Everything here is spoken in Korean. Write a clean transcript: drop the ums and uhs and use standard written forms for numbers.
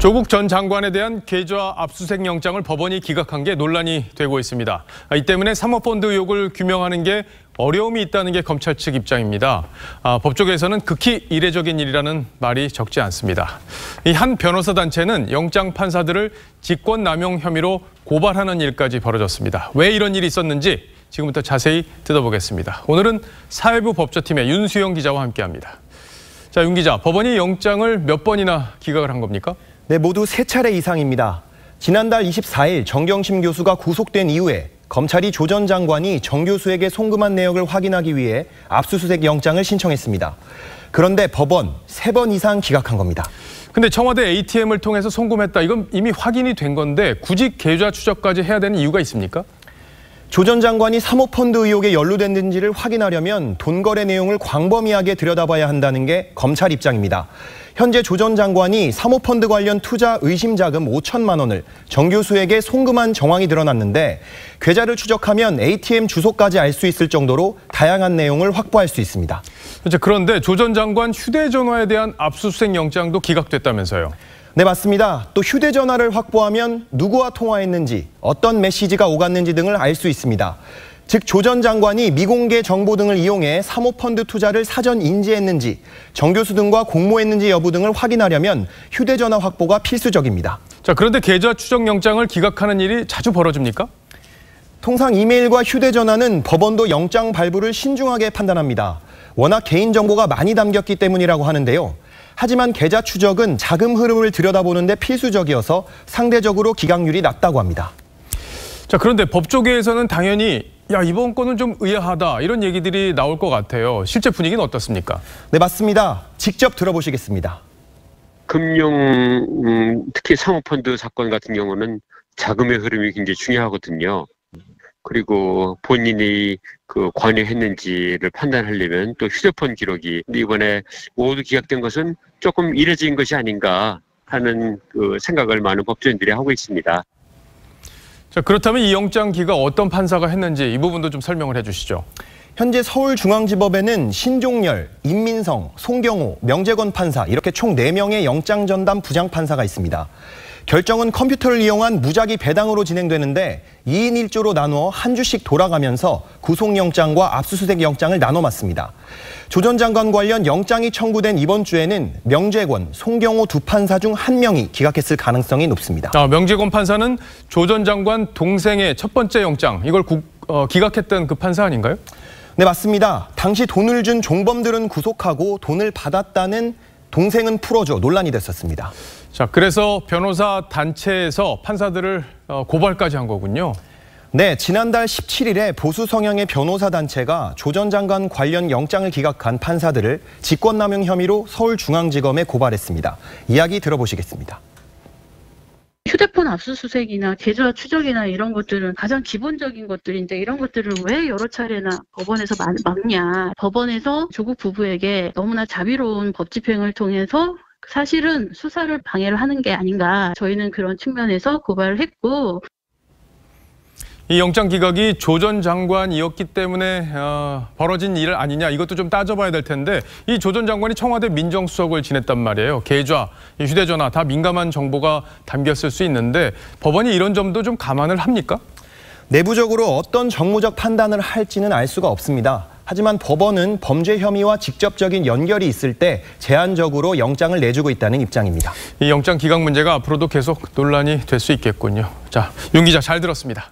조국 전 장관에 대한 계좌 압수수색 영장을 법원이 기각한 게 논란이 되고 있습니다. 이 때문에 사모펀드 의혹을 규명하는 게 어려움이 있다는 게 검찰 측 입장입니다. 법조계에서는 극히 이례적인 일이라는 말이 적지 않습니다. 이 한 변호사 단체는 영장 판사들을 직권남용 혐의로 고발하는 일까지 벌어졌습니다. 왜 이런 일이 있었는지 지금부터 자세히 뜯어보겠습니다. 오늘은 사회부 법조팀의 윤수영 기자와 함께합니다. 자, 윤 기자, 법원이 영장을 몇 번이나 기각을 한 겁니까? 네, 모두 3차례 이상입니다. 지난달 24일 정경심 교수가 구속된 이후에 검찰이 조 전 장관이 정 교수에게 송금한 내역을 확인하기 위해 압수수색 영장을 신청했습니다. 그런데 법원 3번 이상 기각한 겁니다. 근데 청와대 ATM을 통해서 송금했다. 이건 이미 확인이 된 건데 굳이 계좌 추적까지 해야 되는 이유가 있습니까? 조 전 장관이 사모펀드 의혹에 연루됐는지를 확인하려면 돈 거래 내용을 광범위하게 들여다봐야 한다는 게 검찰 입장입니다. 현재 조 전 장관이 사모펀드 관련 투자 의심 자금 5천만 원을 정 교수에게 송금한 정황이 드러났는데 계좌를 추적하면 ATM 주소까지 알 수 있을 정도로 다양한 내용을 확보할 수 있습니다. 그런데 조 전 장관 휴대전화에 대한 압수수색 영장도 기각됐다면서요? 네, 맞습니다. 또 휴대전화를 확보하면 누구와 통화했는지, 어떤 메시지가 오갔는지 등을 알 수 있습니다. 즉, 조 전 장관이 미공개 정보 등을 이용해 사모펀드 투자를 사전 인지했는지, 정 교수 등과 공모했는지 여부 등을 확인하려면 휴대전화 확보가 필수적입니다. 자, 그런데 계좌 추적 영장을 기각하는 일이 자주 벌어집니까? 통상 이메일과 휴대전화는 법원도 영장 발부를 신중하게 판단합니다. 워낙 개인정보가 많이 담겼기 때문이라고 하는데요. 하지만 계좌 추적은 자금 흐름을 들여다보는 데 필수적이어서 상대적으로 기각률이 낮다고 합니다. 자, 그런데 법조계에서는 당연히 이번 건은 좀 의아하다 이런 얘기들이 나올 것 같아요. 실제 분위기는 어떻습니까? 네, 맞습니다. 직접 들어보시겠습니다. 금융, 특히 사모펀드 사건 같은 경우는 자금의 흐름이 굉장히 중요하거든요. 그리고 본인이 관여했는지를 판단하려면 또 휴대폰 기록이, 이번에 모두 기각된 것은 조금 이례적인 것이 아닌가 하는 생각을 많은 법조인들이 하고 있습니다. 자, 그렇다면 이 영장 기각 어떤 판사가 했는지 이 부분도 좀 설명을 해주시죠. 현재 서울중앙지법에는 신종렬, 임민성, 송경호, 명재권 판사 이렇게 총 4명의 영장 전담 부장판사가 있습니다. 결정은 컴퓨터를 이용한 무작위 배당으로 진행되는데 2인 1조로 나누어 한 주씩 돌아가면서 구속영장과 압수수색 영장을 나눠 맞습니다. 조 전 장관 관련 영장이 청구된 이번 주에는 명재권, 송경호 두 판사 중 한 명이 기각했을 가능성이 높습니다. 명재권 판사는 조 전 장관 동생의 첫 번째 영장, 이걸 기각했던 그 판사 아닌가요? 네, 맞습니다. 당시 돈을 준 종범들은 구속하고 돈을 받았다는 동생은 풀어줘 논란이 됐었습니다. 자, 그래서 변호사 단체에서 판사들을 고발까지 한 거군요. 네, 지난달 17일에 보수 성향의 변호사 단체가 조 전 장관 관련 영장을 기각한 판사들을 직권남용 혐의로 서울중앙지검에 고발했습니다. 이야기 들어보시겠습니다. 휴대폰 압수수색이나 계좌 추적이나 이런 것들은 가장 기본적인 것들인데 이런 것들을 왜 여러 차례나 법원에서 막냐. 법원에서 조국 부부에게 너무나 자비로운 법 집행을 통해서 사실은 수사를 방해를 하는 게 아닌가. 저희는 그런 측면에서 고발을 했고. 이 영장 기각이 조 전 장관이었기 때문에 벌어진 일 아니냐, 이것도 좀 따져봐야 될 텐데, 이 조 전 장관이 청와대 민정수석을 지냈단 말이에요. 계좌, 휴대전화 다 민감한 정보가 담겼을 수 있는데 법원이 이런 점도 좀 감안을 합니까? 내부적으로 어떤 정무적 판단을 할지는 알 수가 없습니다. 하지만 법원은 범죄 혐의와 직접적인 연결이 있을 때 제한적으로 영장을 내주고 있다는 입장입니다. 이 영장 기각 문제가 앞으로도 계속 논란이 될 수 있겠군요. 자, 윤 기자 잘 들었습니다.